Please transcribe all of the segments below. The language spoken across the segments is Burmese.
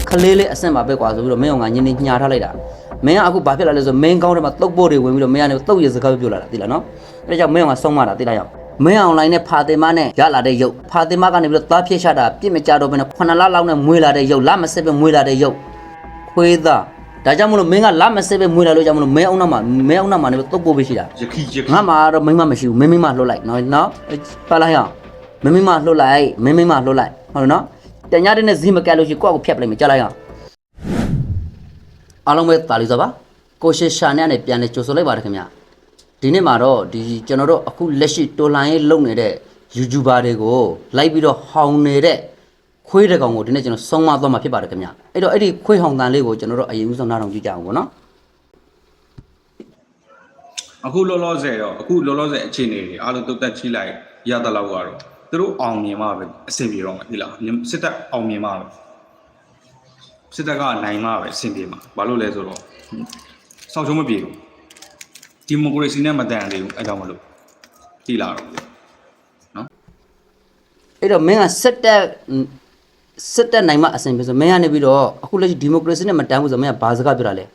ခလေးလေးအဆင့်ပါပဲကွာဆိုပြီးတော့မင်းအောင်ကညင်းနေညာထားလိုက်တာမင်းကအခုဘာဖြစ်လာလဲဆိုမင်းကောင်းထဲမှာတုတ်ဖို့တွေဝင်ပြီးတော့မင်းကနေတုတ်ရစကားပြောလာတာသိလားနော်အဲဒါကြောင့်မင်းအောင်ကဆုံးမတာသိလားရောက်မင်းအောင်လိုင်းနဲ့ဖာတင်မနဲ့ရလာတဲ့ရုပ်ဖာတင်မကနေပြီးတော့သားဖြစ်ရှာတာပြစ်မကြတော့ဘဲနဲ့9လလောက်နဲ့မွေးလာတဲ့ရုပ်လမစစ်ပဲမွေးလာတဲ့ရုပ်ခွေးသားဒါကြောင့်မလို့မင်းကလမစစ်ပဲမွေးလာလို့ကြောင့်မလို့မင်းအောင်နောက်မှာနေတုတ်ဖို့ပဲရှိတာငါမှတော့မင်းမမရှိဘူးမင်းမလှုပ်လိုက်နော်ပါလိုက်အောင်မင်းမလှုပ်လိုက်မင်းမလှုပ်လိုက်ဟုတ်နော်တညတဲ့နဲ့ဇီးမကက်လို့ရှိကိုယ့်ကိုဖျက်ပလိုက်မယ်ကြားလိုက်အောင်အားလုံးပဲတာလီဆိုပါကိုရှေရှာနဲ့ပြန်လေကြိုဆိုလိုက်ပါတယ်ခင်ဗျာဒီနေ့မှာတော့ဒီကျွန်တော်တို့အခုလက်ရှိတော်လိုင်းရေးလုပ်နေတဲ့ YouTuber တွေကိုလိုက်ပြီးတော့ဟောင်းနေတဲ့ခွေးတကောင်ကိုဒီနေ့ကျွန်တော်ဆုံးမသွားမှာဖြစ်ပါတယ်ခင်ဗျာအဲ့တော့အဲ့ဒီခွေးဟောင်းတန်လေးကိုကျွန်တော်တို့အရင်ဦးဆုံးနားထောင်ကြည့်ကြအောင်ပေါ့နော်အခုလောလောဆယ်အခြေအနေတွေအားလုံးတုတ်တက်ချိလိုက်ရတဲ့လောက်ကတော့သူတို့အောင်မြင်မှာပဲအဆင်ပြေတော့မှာဒီလားစစ်တပ်အောင်မြင်မှာပဲစစ်တပ်ကနိုင်မှာပဲအဆင်ပြေမှာဘာလို့လဲဆိုတော့စောင့်ရှုံးမပြေဘူးဒီမိုကရေစီနဲ့မတန်သေးဘူးအဲကြောင့်မလို့တိလာတော့နော်အဲ့တော့မင်းကစစ်တပ်နိုင်မှာအဆင်ပြေဆိုမင်းကနေပြီးတော့အခုလက်ရှိဒီမိုကရေစီနဲ့မတန်ဘူးဆိုမင်းကဘာစကားပြောတာလဲ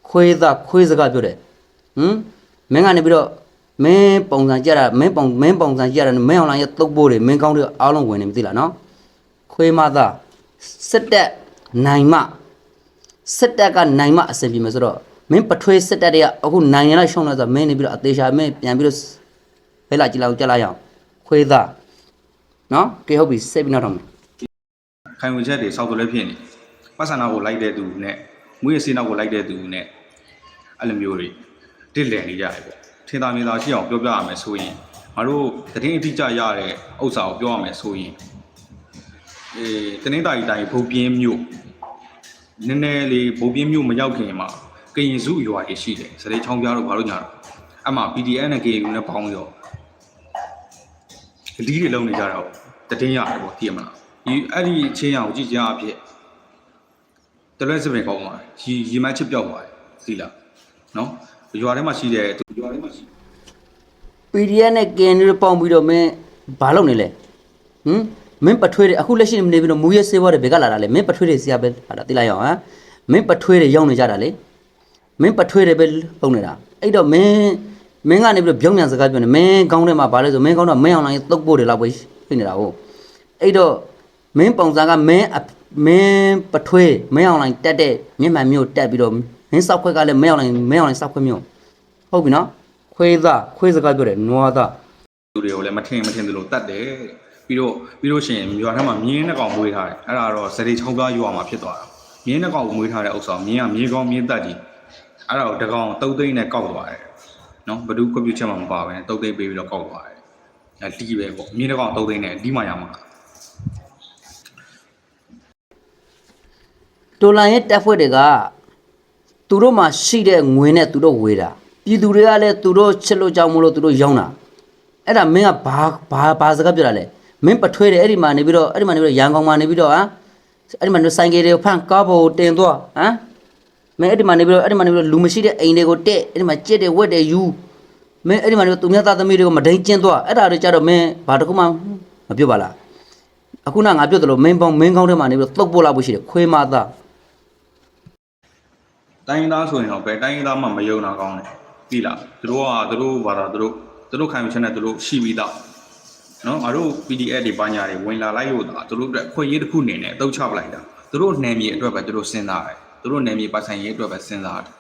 ခွေးစကားပြောတယ်မင်းကနေပြီးတော့မင်းပုံစံကြတာမင်းပုံစံကြတာမင်းအောင်လိုင်းရဲ့တုတ်ပိုးတွေမင်းကောင်းတွေအားလုံးဝင်နေပြီသိလားနော်ခွေးမသားစစ်တပ်နိုင်မှစစ်တပ်ကနိုင်မှအဆင်ပြေမယ်ဆိုတော့မင်းပထွေးစစ်တပ်တွေကအခုနိုင်ရလိုက်ရှုံးလို့ဆိုတော့မင်းနေပြီးတော့အသေးချာမင်းပြန်ပြီးတော့ဖဲလာကြည့်လိုက်အောင်ခွေးသားနော်ကဲဟုတ်ပြီစိတ်ပြီးနောက်တော့ခိုင်ဝင်ချက်တွေစောက်တော်လည်းဖြစ်နေပတ်စံနာကိုလိုက်တဲ့သူနဲ့မွေးရစေးနောက်ကိုလိုက်တဲ့သူနဲ့အဲ့လိုမျိုးတွေတစ်လည်နေကြတယ်ပေါ့ထင်သာမြင်သာရှိအောင်ပြောပြရမယ်ဆိုရင်ငါတို့သတင်းအတိအကျရတဲ့ဥစ္စာကိုပြောရမယ်ဆိုရင်တနင်္သာရီတိုင်းဘုံပြင်းမြို့နည်းနည်းလေးဘုံပြင်းမြို့မရောက်ခင်မှာကရင်စုရွာတွေရှိတယ်စရိတ်ချောင်းပြားတို့ဘာလို့ညာတော့အမှ PDF နဲ့ KU နဲ့ပေါင်းရောလီးတွေလုံနေကြတော့တည်ရတယ်ပေါ့သိရမလားဒီအဲ့ဒီချင်းအောင်ကြည့်ကြအဖြစ်တလွဲစပင်ကောင်းသွားတယ်ရီမတ်ချစ်ပြောက်သွားတယ်သိလားနော်ရွာထဲမှာရှိတဲ့ရွာထဲမှာရှိ PDF နဲ့ KNU ပေါင်းပြီးတော့မင်းဘာလုပ်နေလဲမင်းပထွေးတွေအခုလက်ရှိနေပြီးတော့မူရဲစေးဘွားတွေဘယ်ကလာတာလဲမင်းပထွေးတွေဆရာပဲဟာတာသိလိုက်အောင်ဟမ်မင်းပထွေးတွေရောက်နေကြတာလေမင်းပထွေးတွေပဲပုံနေတာအဲ့တော့မင်းကနေပြီးတော့ပြောင်းပြန်စကားပြောနေမင်းကောင်းထဲမှာဘာလဲဆိုမင်းကောင်းတော့မင်းအောင်လိုင်းတုတ်ဖို့တွေလောက်ပဲဖြစ်နေတာဟုတ်အဲ့တော့မင်းပုံစံကမင်းပထွေးမင်းအောင်လိုင်းတက်တဲ့မြင့်မှန်မျိုးတက်ပြီးတော့မင်းစောက်ခွက်ကလည်းမင်းအောင်လိုင်းစောက်ခွက်မျိုးဟုတ်ပြီနော်ခွေးစကားပြောတယ်နွားသားလူတွေကိုလည်းမထင်သလိုတတ်တယ်ပြီးတော့ရှင်ရွာထဲမှာမြင်းနှစ်ကောင်မွေးထားတယ်အဲ့ဒါတော့စရိတ်ချောင်းသားရွာမှာဖြစ်သွားတာမြင်းနှစ်ကောင်မွေးထားတဲ့ဥစ္စာမြင်းကမြေကောင်းမြင်းတက်ကြီးအဲ့ဒါကိုတကောင်တုတ်သိန်းနဲ့ကောက်သွားတယ်နော်ဘဒုခွင့်ပြုချက်မှမပါပဲတုတ်သိန်းပေးပြီးတော့ကောက်သွားတယ်အဲ့တီးပဲပေါ့မြင်းတစ်ကောင်တုတ်သိန်းနဲ့ဒီမှရမှာတိုလိုင်းရဲ့တက်ဖွဲ့တွေကသူတို့မှာရှိတဲ့ငွေနဲ့သူတို့ဝေတာပြည်သူတွေကလည်းသူတို့ချစ်လို့ကြောင်းမလို့သူတို့ရောင်းတာအဲ့ဒါမင်းကဘာစကားပြောတာလဲမင်းပထွေးတယ်အဲ့ဒီမှာနေပြီးတော့ရန်ကုန်မှာနေပြီးတော့အဲ့ဒီမှာဆိုင်ကယ်တွေကိုဖန်ကားပေါ်တင်သွားမင်းအဲ့ဒီမှာနေပြီးတော့လူမရှိတဲ့အိမ်တွေကိုတက်အဲ့ဒီမှာကြက်တွေဝက်တွေယူမင်းအဲ့ဒီမှာနေသူများသားသမီးတွေကိုမဒိန်ကျင်းသွားအဲ့ဒါတွေကြတော့မင်းဘာတခုမှမပြောပါလားအခုနငါပြောသလိုမင်းကောင်းထဲမှာနေပြီးတော့တုတ်ပို့လာဖို့ရှိတယ်ခွေးမသားတိုင်းသားဆိုရင်တော့ဘယ်တိုင်းသားမှမယုံတာကောင်းတယ်ပြီလားသူတို့ဘာသာသူတို့ခိုင်မချက်နဲ့သူတို့ရှိပြီးသားနော်ငါတို့ PDF တွေဘာညာတွေဝင်လာလိုက်လို့ဒါသူတို့အတွက်ခွင့်ရေးတစ်ခုအနေနဲ့အသုံးချပလိုက်တာသူတို့နယ်မြေအတွက်ပဲသူတို့စဉ်းစားတယ်သူတို့နယ်မြေပိုင်ဆိုင်ရေးအတွက်ပဲစဉ်းစားတယ်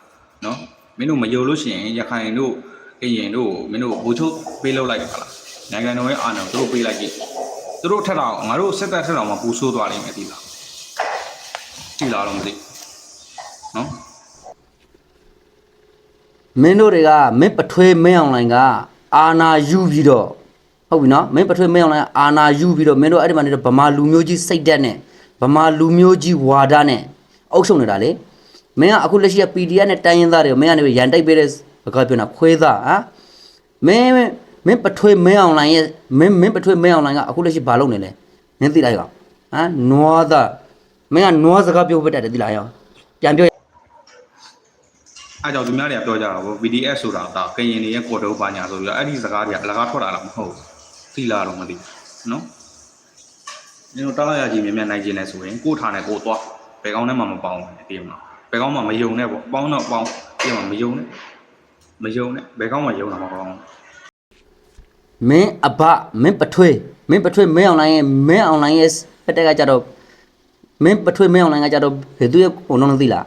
နော်မင်းတို့မယုံလို့ရှိရင်ရခိုင်တို့ကရင်တို့မင်းတို့ဘူချုပ်ပေးလောက်လိုက်ပါလားနိုင်ငံတော်ရဲ့အာဏာသူတို့ပေးလိုက်ကြည့်သူတို့ထက်တော့ငါတို့စစ်တပ်ထက်တော့မှပူဆိုးသွားလိမ့်မယ်ဒီလားတော့မသိနော်မင်းတို့တွေကမင်းပထွေးမင်းအောင်လိုင်းကအာနာယူပြီးတော့ဟုတ်ပြီနော်မင်းပထွေးမင်းအောင်လိုင်းအာနာယူပြီးတော့မင်းတို့အဲ့ဒီမှာနေတော့ဗမာလူမျိုးကြီးစိတ်ဓာတ်နဲ့ဗမာလူမျိုးကြီးဝါဒနဲ့အုပ်ချုပ်နေတာလေမင်းကအခုလက်ရှိက PDF နဲ့တိုင်းရင်းသားတွေမင်းကနေရန်တိုက်ပေးတဲ့စကားပြောနေတာခွေးသားမင်းပထွေးမင်းအောင်လိုင်းရဲ့မင်းပထွေးမင်းအောင်လိုင်းကအခုလက်ရှိဘာလုပ်နေလဲမင်းသိလိုက်ကောင်နွားသားမင်းကနွားစကားပြောဖို့တက်တယ်သိလားရောပြန်ပြောအဲ့ကြောင့်သူများတွေကပြောကြတာဗော PDF ဆိုတာဒါကရင်တွေရဲ့ကော်တုပ်ပါညာဆိုပြီးတော့အဲ့ဒီစကားတွေကအလကားထွက်လာတာမဟုတ်ဘူးသိလားတော့မသိနော်ကျွန်တော်တားရကြီးမြင်နိုင်ခြင်းနဲ့ဆိုရင်ကိုထားနဲ့ကိုသွား ဘယ်ကောင်းနဲ့မှမပေါင်းဘူးတည်မှာဘယ်ကောင်းမှမယုံနဲ့ပေါ့ပေါင်းတော့ပေါင်းတည်မှာမယုံနဲ့ဘယ်ကောင်းမှယုံတာမကောင်း မင်းအဘမင်းပထွေးမင်းအွန်လိုင်းရဲ့ဖက်ကကြတော့မင်းပထွေးမင်းအွန်လိုင်းကကြတော့ဘယ်သူရဲ့ကုံတော့သိလား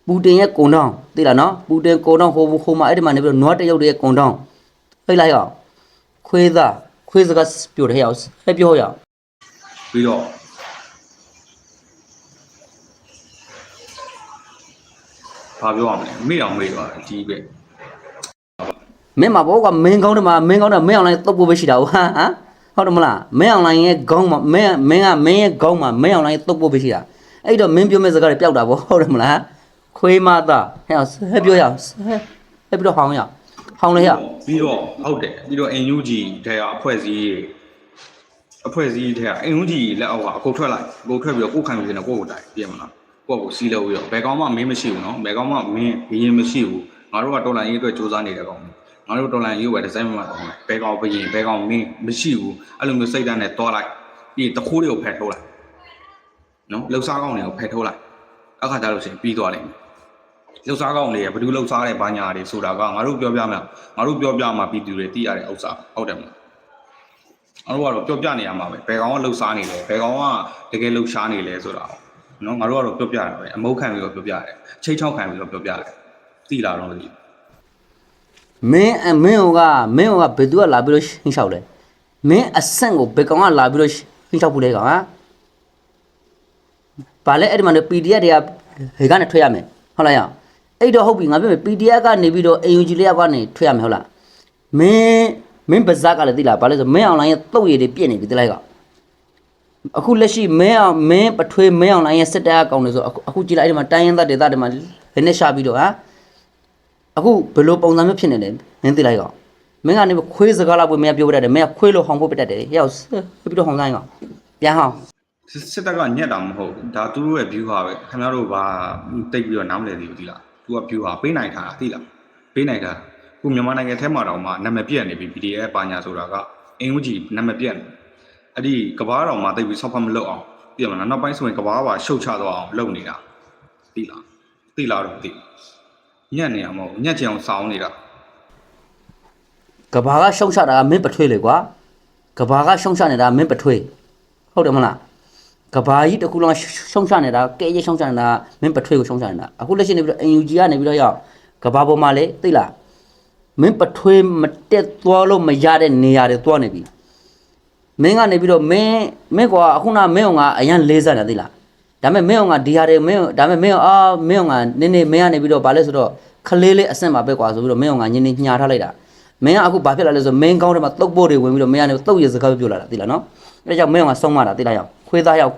ပူတင်ရဲ့ကုံတော့သိလားနော်ပူတင်ကုံတော့ဟိုမှာအဲ့ဒီမှာနေပြီးတော့နွားတရုတ်ရဲ့ကုံတော့သိလိုက်အောင်ခွေးစကားပြောတယ်ဟဲ့အောင်ဟဲ့ပြောရအောင် ပြီးတော့ဘာပြောရမလဲမေ့အောင်မေ့သွားတယ်ဒီပဲ မင်းမဘောကမင်းကောင်းတယ်မှာမင်းကောင်းတယ်မင်းအွန်လိုင်းတုတ်ဖို့ပဲရှိတာဟမ်ဟုတ်တယ်မလားမင်းအွန်လိုင်းရဲ့ခေါင်းမှာမင်းရဲ့ခေါင်းမှာမင်းအွန်လိုင်းတုတ်ဖို့ပဲရှိတာအဲ့တော့မင်းပြောမဲ့စကားတွေပျောက်တာဗောဟုတ်တယ်မလားခွေးမသားဟဲ့ဟဲ့ပြောရအောင်ဟဲ့ပြီးတော့ဟောင်းရဟောင်းလေရ ပြီးတော့ဟုတ်တယ်ပြီးတော့ NUG ထဲကအဖွဲ့အစည်းထဲက NUG လက်အောက်ကအကုန်ထွက်လိုက်အကုန်ထွက်ပြီးတော့ကိုယ်ခံပြီးနေကိုယ့်ကိုတိုင်ပြည့်မလားကိုယ့်ကိုစီးလို့ပြီးတော့ဘယ်ကောင်မှမင်းမရှိဘူးနော်ဘယ်ကောင်မှမင်းဘရင်မရှိဘူးငါတို့ကတော်လိုင်းရေးအတွက်စူးစမ်းနေတဲ့ကောင်ငါတို့တော်လိုင်းရေးဝယ်ဒီဇိုင်းမှာတော့ဘယ်ကောင်ဘရင်ဘယ်ကောင်မင်းမရှိဘူးအဲ့လိုမျိုးစိတ်ဓာတ်နဲ့တွားလိုက်ပြီးတခိုးတွေကိုဖယ်ထုတ်လိုက်နော်လှုပ်ရှားကောင်တွေကိုဖယ်ထုတ်လိုက်အခါကျလို့ရှိရင်ပြီးသွားလိမ့်မယ်လှုပ်ရှားကောင်တွေကဘယ်သူလှုပ်ရှားတဲ့ဘာညာတွေဆိုတာကငါတို့ပြောပြမှာပြည်သူတွေသိရတဲ့ဥစ္စာဟုတ်တယ်မလားအဲ့တော့ပြောပြနေရမှာပဲဘယ်ကောင်ကလှုပ်ရှားနေလဲဘယ်ကောင်ကတကယ်လှုပ်ရှားနေလဲဆိုတာနော်ငါတို့ကတော့ပြောပြတာပဲအမုန်းခံပြီးတော့ပြောပြတယ်ချိတ်ချောက်ခံပြီးတော့ပြောပြတယ်သိလားတော့မသိမင်းကဘယ်သူကလာပြီးတော့ရှင်းလျှောက်လဲမင်းအဆင့်ကိုဘယ်ကောင်ကလာပြီးတော့ရှင်းလျှောက်ဖို့လဲကောင်ဟမ်ဘာလဲအဲ့ဒီမှာ PDF တွေကဟေကနေထွက်ရမယ်ဟုတ်လားရအဲ့တော့ဟုတ်ပြီငါပြောမယ် PDF ကနေပြီးတော့ AUG လေးရောက်ကနေထွက်ရမယ်ဟုတ်လားမင်းပါဇက်ကလည်းသိလားဘာလဲဆိုမင်းအွန်လိုင်းရဲ့တုတ်ရည်တွေပြည့်နေပြီသိလိုက်ကောင်အခုလက်ရှိမင်းပထွေးမင်းအွန်လိုင်းရဲ့စစ်တပ်အကောင့်တွေဆိုအခုကြည့်လိုက်အဲ့ဒီမှာတိုင်းရင်းသားဒေသတွေမှာလက်နဲ့ရှာပြီးတော့ဟာအခုဘယ်လိုပုံစံမျိုးဖြစ်နေလဲမင်းသိလိုက်ကောင်မင်းကနေခွေးစကားလောက်ပဲမင်းပြောပြတတ်တယ်မင်းကခွေးလို့ဟောင်းဖို့ပြတတ်တယ်ရောက်ပြီးတော့ဟောင်းဆိုင်ကောင်ပြန်ဟောင်း စစ်တပ်ကညက်တာမဟုတ်ဒါသူတို့ရဲ့ view ဟာပဲခင်ဗျားတို့ဘာတိတ်ပြီးတော့နားမလည်သေးဘူးဒီလားသူက view ဟာပေးနိုင်တာသိလားပေးနိုင်တာခုမြန်မာနိုင်ငံထဲမှာတော့မှနာမည်ပြက်နေပြီ PDF ပါညာဆိုတာကအင်ဦးကြီးနာမည်ပြက်နေအဲ့ဒီကဘာတော်မှာတိတ်ပြီးဆောက်ဖတ်မလုပ်အောင်သိရမလားနောက်ပိုင်းဆိုရင်ကဘာပါရှုတ်ချသွားအောင်လုပ်နေတာသိလားတော့သိညက်နေရမဟုတ်ညက်ချင်အောင်စောင်းနေတာ ကဘာကရှုံချတာမင်းပထွေးလေကွာကဘာကရှုံချနေတာမင်းပထွေးဟုတ်တယ်မလားကဘာကြီးတခုလုံးရှုံချနေတာကဲရဲရှုံချနေတာမင်းပထွေးကိုရှုံချနေတာအခုလက်ရှိနေပြီးတော့ NUG ကနေပြီးတော့ရောက်ကဘာပေါ်မှာလေသိလားမင်းပထွေးမတက်သွားလို့မရတဲ့နေရာတွေသွားနေပြီမင်းကနေပြီးတော့မင်းကွာအခုနမင်းအောင်ကအရန်လေးစားနေသိလားဒါပေမဲ့မင်းအောင်ကဒီဟာတွေမင်းဒါပေမဲ့မင်းအောင်ကနင်းနေမင်းကနေပြီးတော့ဗာလဲဆိုတော့ခလေးလေးအဆင့်ပါပဲကွာဆိုပြီးတော့မင်းအောင်ကညင်းနေညာထားလိုက်တာမင်းကအခုဘာဖြစ်လာလဲဆိုမင်းကောင်းတယ်မှာတုတ်ဖို့တွေဝင်ပြီးတော့မင်းကနေတုတ်ရစကားပြောလာတာသိလားနော်အဲဒါကြောင့်မင်းအောင်ကဆုံးမတာသိလားရောက်ခွေးသားရောက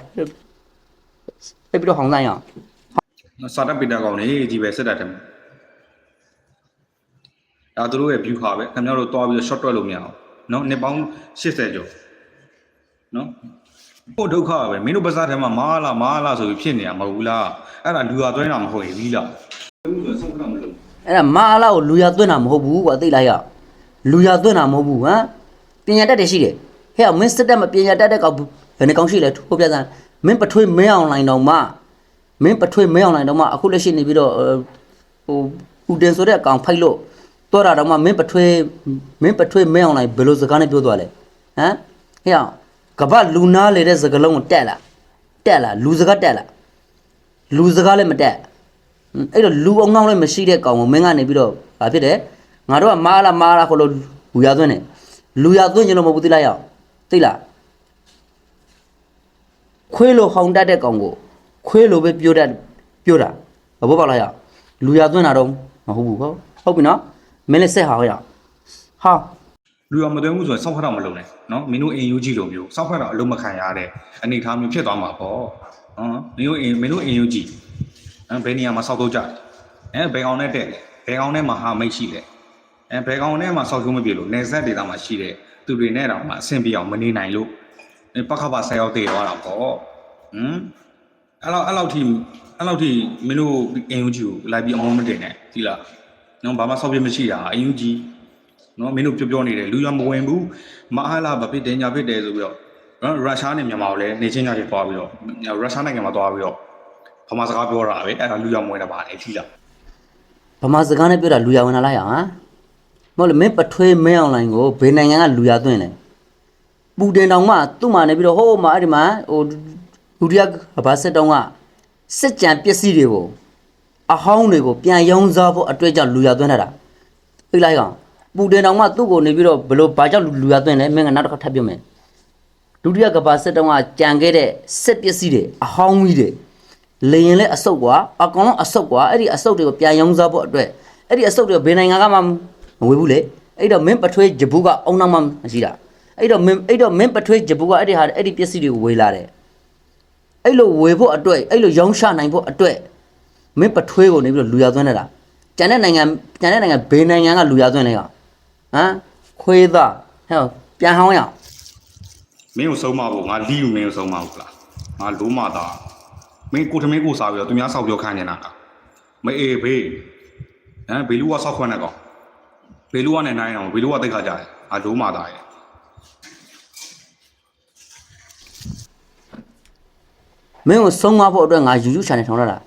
်ပြပြီးတော့ဟောင်းဆိုင်ရောက် စာတက်ပီတာကောင်နေကြီးပဲစစ်တပ်တယ်ဒါသူတို့ရဲ့ view ဟာပဲခင်ဗျားတို့တွားပြီးတော့ short တွက်လို့မရအောင်နော်နှစ်ပေါင်း80ကျော်နော်ဟိုဒုက္ခပဲမင်းတို့ပါစားထဲမှာမာလာဆိုပြီးဖြစ်နေရမဟုတ်ဘူးလားအဲ့ဒါလူဟာသွင်းတာမဟုတ်ရင်လीလားဆုံးခါမလို့ အဲ့ဒါမာလာကိုလူရသွင်းတာမဟုတ်ဘူးကွာသိလိုက်ရောက်လူရသွင်းတာမဟုတ်ဘူးဟမ်ပညာတတ်တယ်ရှိတယ်ဟဲ့မင်းစစ်တပ်မပညာတတ်တဲ့ကောင်ဘယ်နှကောင်ရှိလဲထိုးပြစမ်းမင်းပထွေးမင်းအွန်လိုင်းတော့မှအခုလက်ရှိနေပြီးတော့ဟိုဦးတင်ဆိုတဲ့အကောင်ဖိုက်လို့တော့တာတော့မှမင်းပထွေးမင်းအွန်လိုင်းဘယ်လိုစကားနဲ့ပြောသွားလဲဟမ်ဟဲ့ကဘာလူနာလေတဲ့စကားလုံးကိုတက်လာလူစကားတက်လာလူစကားလည်းမတက်အဲ့တော့လူအောင်အောင်လည်းမရှိတဲ့ကောင်ကိုမင်းကနေပြီးတော့ဘာဖြစ်တယ်ငါတို့ကမာလာခေါ်လို့လူရသွင်းတယ်လူရသွင်းရင်တော့မဟုတ်ဘူးသိလားရောက်သိလားခွေးလိုဟောင်းတတ်တဲ့ကောင်ကိုခွေးလိုပဲပြောတာဘောပါလားရောက်လူရသွင်းတာတော့မဟုတ်ဘူးဟုတ်ပြီနော်မင်းလည်းဆက်ဟာရောက်ဟာ လူအောင်မသွင်းဘူးဆိုရင်စောက်ဖက်တော့မလုပ်နဲ့နော်မင်းတို့ NUG လိုမျိုးစောက်ဖက်တော့အလုံးမခံရတဲ့အနေထားမျိုးဖြစ်သွားမှာပေါ့နော်မင်းတို့ NUG ဘယ်နေရာမှာစောက်တော့ကြတယ်ဘယ်ကောင်နဲ့တက်လဲဘယ်ကောင်နဲ့မဟာမိတ်ရှိလဲဘယ်ကောင်နဲ့မှစောက်ချုံးမပြေလို့နေဆက်ဒေတာမှာရှိတဲ့သူတွေနဲ့တော့မှအဆင်ပြေအောင်မနေနိုင်လို့ပခပါဆက်ရောက်တည်သွားတာပေါ့အဲ့လောက်ထိမင်းတို့ NUG ကိုလိုက်ပြီးအမုန်းမတင်နဲ့ဒီလားနော်ဘာမှစောက်ပြမရှိတာ NUG နော်မင်းတို့ပြောနေတယ်လူရမဝင်ဘူးမအားလားဗဖြစ်တယ်ညာဖြစ်တယ်ဆိုပြီးတော့နော်ရုရှားနဲ့မြန်မာကိုလည်းနေချင်းညာတွေသွားပြီးတော့ရုရှားနိုင်ငံမှာသွားပြီးတော့ ဗမာစကားပြောတာပဲအဲ့ဒါလူရောက်မဝင်တာပါလေထီလား ဗမာစကားနဲ့ပြောတာလူရဝင်လာလိုက်အောင်ဟမ်မဟုတ်လေမင်းပထွေးမင်းအောင်လိုင်းကိုဘယ်နိုင်ငံကလူရသွင်းလဲပူတင်တောင်မှသူ့မှာနေပြီးတော့ဟိုးမှာအဲ့ဒီမှာဟိုဒုတိယဘာစစ်တောင်ကစစ်ကြံပစ္စည်းတွေကိုအဟောင်းတွေကိုပြန်ရောင်းစားဖို့အတွက်ကြောင့်လူရသွင်းတာသိလိုက်အောင်ပူတင်တောင်မှသူ့ကိုနေပြီးတော့ဘလို့ဘာကြောင့်လူရသွင်းလဲမင်းကနောက်တစ်ခါထပ်ပြောမယ်ဒုတိယကဘာစစ်တောင်ကကြံခဲ့တဲ့စစ်ပစ္စည်းတွေအဟောင်းကြီးတွေလေရင်လဲအဆုတ်ကွာအကောင်လုံးအဆုတ်ကွာအဲ့ဒီအဆုတ်တွေကိုပြန်ရောင်းစားဖို့အတွက်အဲ့ဒီအဆုတ်တွေဘယ်နိုင်ငံကမှမဝေဘူးလေအဲ့တော့မင်းပထွေးဂျပူကအုံနောက်မှမရှိတာအဲ့တော့မင်းပထွေးဂျပူကအဲ့ဒီပစ္စည်းတွေကိုဝေလာတယ်အဲ့လိုဝေဖို့အတွက်အဲ့လိုရောင်းချနိုင်ဖို့အတွက်မင်းပထွေးကိုနေပြီးတော့လူရသွင်းနေတာကျန်တဲ့နိုင်ငံဘယ်နိုင်ငံကလူရသွင်းလဲကဟမ်ခွေးသားဟဲ့ပြန်ဟောင်းရအောင် မင်းကိုဆုံးမဖို့ငါလီယူမင်းကိုဆုံးမဖို့လားငါလိုးမသားမင်းကိုထမင်းကိုစားပြီးတော့သူများဆောက်ပြောခိုင်းနေတာလားမအေးဘေးဟမ်ဘေလူကဆောက်ခွန်းနေကောင်ဘေလူကနဲ့နိုင်အောင်ဘေလူကတိတ်ခါကြတယ်အာလိုးမသားရဲ့ မင်းကိုဆုံးမဖို့အတွက်ငါယူချာနေထောင်ရတာ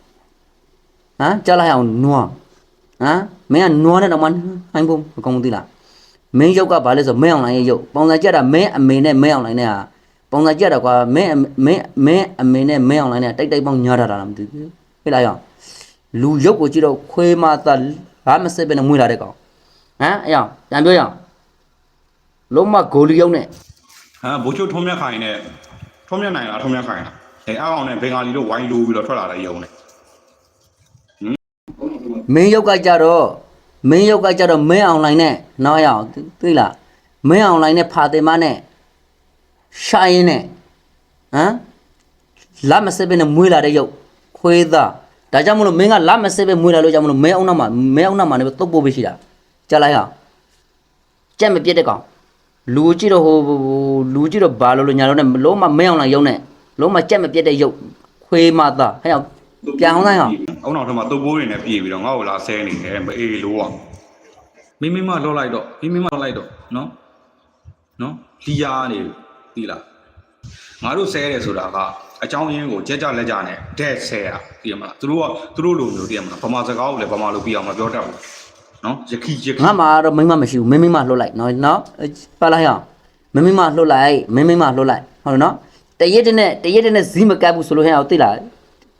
ဟမ်ကြားလိုက်အောင်နွားဟမ်မင်းကနွားနဲ့တော့မှဟိုင်းဖို့မကောင်းဘူးသိလားမင်းရုပ်ကဘာလဲဆိုမင်းအောင်လိုင်းရဲ့ရုပ်ပုံစံကြက်တာမင်းအမေနဲ့မင်းအောင်လိုင်းနဲ့ဟာပုံစံကြက်တာကွာမင်းအမေနဲ့မင်းအောင်လိုင်းနဲ့တိုက်ပေါင်းညားတာလားမသိဘူးဟဲ့လားအောင်လူရုပ်ကိုကြည့်တော့ခွေးမသားဘာမစစ်ပဲနဲ့မွေးလာတဲ့ကောင်ဟမ်အယောင်ပြန်ပြောရအောင်လုံးမဂိုလီရုပ်နဲ့ ဟမ်ဘိုးချိုထုံးမြတ်ခိုင်နဲ့ထုံးမြတ်နိုင်လားထုံးမြတ်ခိုင်လားအဲအားအောင်နဲ့ဘင်္ဂါလီတို့ဝိုင်းလိုးပြီးတော့ထွက်လာတဲ့ယုံနဲ့ မင်းရုပ်ကကြတော့မင်းအောင်လိုင်းနဲ့နောက်ရအောင်သိလားမင်းအောင်လိုင်းနဲ့ဖာတင်မနဲ့ရှာရင်နဲ့ဟမ်လာမစစ်ပဲနဲ့မွေးလာတဲ့ရုပ်ခွေးသားဒါကြောင့်မလို့မင်းကလာမစစ်ပဲမွေးလာလို့ကြောင့်မလို့မဲအောင်နောက်မှာနေတုတ်ပို့ပေးရှိတာကြားလိုက်အောင်ကြက်မပြစ်တဲ့ကောင်လူကြည့်တော့လူကြည့်တော့ဘာလို့ညာလို့နဲ့လုံးမမဲအောင်လိုင်းရုပ်နဲ့လုံးမကြက်မပြစ်တဲ့ရုပ်ခွေးမသားဟဲ့အောင်ပြန်အောင်တိုင်းအောင် အုံနောက်ထမှာတုပ်ပိုးတွေနဲ့ပြေးပြီးတော့ငါ့ကိုလာဆဲနေတယ်မအေးလို့อ่ะမိမလော့လိုက်တော့နော်လီယာနေပြီလားငါတို့ဆဲတယ်ဆိုတာကအကြောင်းရင်းကိုကြက်ကြလက်ကြနဲ့ဒက်ဆဲတာသိရမလားသူတို့လိုမျိုးသိရမလားဗမာစကားကိုလည်းဗမာလိုပြအောင်မပြောတတ်ဘူးနော်ယခိငါမှတော့မိမမရှိဘူးမင်းလှုပ်လိုက်နော်ပါလိုက်အောင်မင်းလှုပ်လိုက်ဟုတ်နော်တရက်တနဲ့ဇီးမကတ်ဘူးဆိုလို့ဟဲ့အောင်သိလား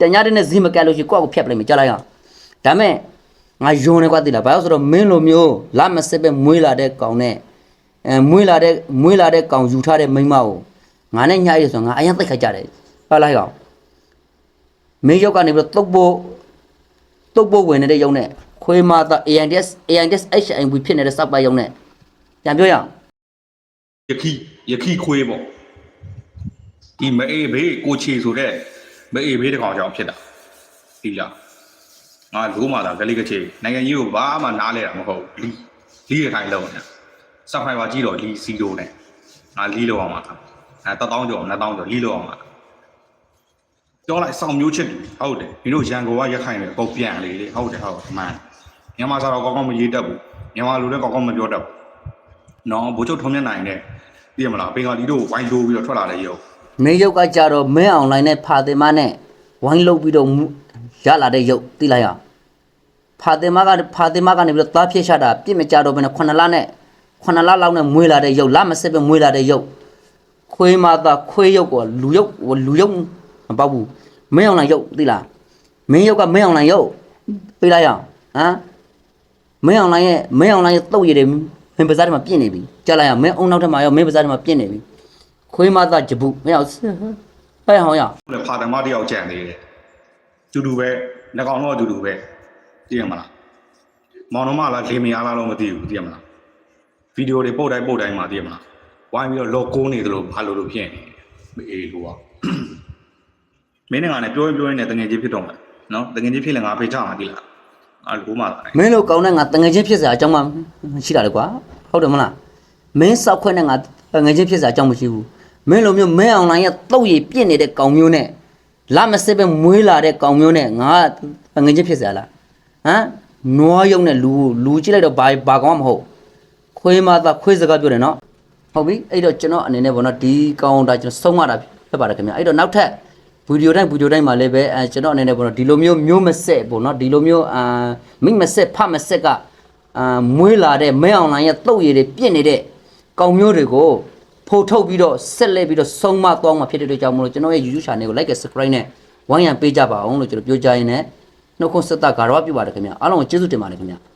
တညတဲ့နဲ့ဇီးမကတ်လို့ရှိကိုယ့်ကိုဖျက်ပလိုက်မယ်ကြားလိုက်အောင်ဒါမဲ့ငါယွန်းနေကွာသိလားဘာလို့ဆိုတော့မင်းလိုမျိုးလာမစစ်ပဲမွေးလာတဲ့ကောင်နဲ့မွေးလာတဲ့ကောင်ယူထားတဲ့မိန်းမကိုငါနဲ့ညှိရဆိုငါအရင်သိခါကြတယ်ပါလိုက်အောင်မင်းရောက်ကနေပြီးတော့တုတ်ပိုးဝင်နေတဲ့ရုံနဲ့ခွေးမသား ANDS HIV ဖြစ်နေတဲ့စောက်ပိုက်ရုံနဲ့ပြန်ပြောရအောင် ယခိခွေးပေါ့ဒီမအေးဘေးကိုချီဆိုတဲ့မအေးဘေးတကောင်ကြောင့်ဖြစ်တာဒီလားငါလိုးမာတာဂလိကချေနိုင်ငံကြီးကိုဘာမှနားလဲတာမဟုတ်လီရခိုင်လုံးနဲ့စဖိုင်ပါကြည့်တော့လီစီလိုနဲ့ငါလီလောက်အောင်ပါ1000ကျော်2000ကျော်လီလောက်အောင်ပါပြောလိုက်စောင့်မျိုးချစ်ဟုတ်တယ်ဒီတို့ရန်ကုန်ကရက်ခိုင်ပဲပုံပြန်လေဟုတ်တယ်မှန်မြန်မာစာတော့ကောင်းကောင်းမရေးတတ်ဘူးမြန်မာလူလည်းကောင်းကောင်းမပြောတတ်ဘူးနော်ဘိုးချုပ်ထုံးမြတ်နိုင်တဲ့သိရမလားဘင်္ဂါလီတို့ဝိုင်းလိုးပြီးတော့ထွက်လာတဲ့ရုပ် မင်းရုပ်ကကြတော့မင်းအောင်လိုင်းနဲ့ဖာတင်မနဲ့ဝိုင်းလုတ်ပြီးတော့ရလာတဲ့ရုပ်သိလိုက်အောင်ဖာတင်မကနေပြီးတော့သားဖြစ်ရှာတာပြစ်မကြတော့ဘယ်နဲ့9လလောက်နဲ့မွေးလာတဲ့ရုပ်လာမစစ်ပဲမွေးလာတဲ့ရုပ်ခွေးမသားခွေးရုပ်ကိုလူရုပ်မပေါက်ဘူးမင်းအောင်လိုင်းရုပ်သိလားမင်းရုပ်ကမင်းအောင်လိုင်းရုပ်သိလိုက်အောင်ဟမ်မင်းအောင်လိုင်းရဲ့တုတ်ရည်တွေမင်းပါးစားထဲမှာပြင့်နေပြီကြားလိုက်အောင်မင်းအုံနောက်ထက်မှာရောမင်းပါးစားထဲမှာပြင့်နေပြီခွေးမသားဂျပုမင်းအောင်ဟဲ့ဟောင်းရ လည်းဖာတမတယောက်ကြံနေတယ်တူတူပဲငကောင်တော့တူတူပဲသိရမလားမောင်နှမလားလေမယားလားတော့မသိဘူးသိရမလားဗီဒီယိုတွေပို့တိုင်းမှာသိရမလားဝိုင်းပြီးတော့လော်ကိုးနေသလိုဘာလို့ဖြစ်နေမအေးလို့မင်းနဲ့ငါနဲ့ပြောရင်နဲ့တငယ်ချင်းဖြစ်တော့မှာနော်တငယ်ချင်းဖြစ်လည်းငါဖေးချမှာဒီလားလိုးမှာလား မင်းလိုကောင်းတဲ့ငါတငယ်ချင်းဖြစ်စရာအကြောင်းမရှိတာလေကွာဟုတ်တယ်မလားမင်းစောက်ခွက်နဲ့ငါတငယ်ချင်းဖြစ်စရာအကြောင်းမရှိဘူးမင်းလိုမျိုးမင်းအောင်လိုင်းရဲ့တုတ်ရည်ပြင့်နေတဲ့ကောင်မျိုးနဲ့လာမစစ်ပဲမွေးလာတဲ့ကောင်မျိုးနဲ့ငါတငယ်ချင်းဖြစ်စရာလားဟမ်နွားရုံနဲ့လူကြည့်လိုက်တော့ဘာကောင်မှမဟုတ်ခွေးမသားခွေးစကားပြောတယ်နော်ဟုတ်ပြီအဲ့တော့ကျွန်တော်အနေနဲ့ပေါ့နော်ဒီကောင်ဒါကျွန်တော်ဆုံးမတာဖြစ်ပါတယ်ခင်ဗျအဲ့တော့နောက်ထပ်ဗ ဗီဒီယိုတိုင်းမှာလည်းပဲကျွန်တော်အနေနဲ့ပေါ့နော်ဒီလိုမျိုးမဆက်ပေါ့နော်ဒီလိုမျိုးမိမဆက်ဖမဆက်ကမွေးလာတဲ့မဲအောင်လိုင်းရဲ့တုတ်ရည်တွေပြင့်နေတဲ့ကောင်မျိုးတွေကိုဖိုထုတ်ပြီးတော့ဆက်လက်ပြီးတော့ဆုံးမသွားမှာဖြစ်တဲ့အတွက်ကြောင့်မလို့ကျွန်တော်ရဲ့ YouTube channel ကို like and subscribe နဲ့ဝိုင်းရံပေးကြပါအောင်လို့ကျွန်တော်ပြောကြရင်းနဲ့နှုတ်ခွန်းဆက်တာဂါရဝပြုပါတယ်ခင်ဗျာအားလုံးကိုကျေးဇူးတင်ပါတယ်ခင်ဗျာ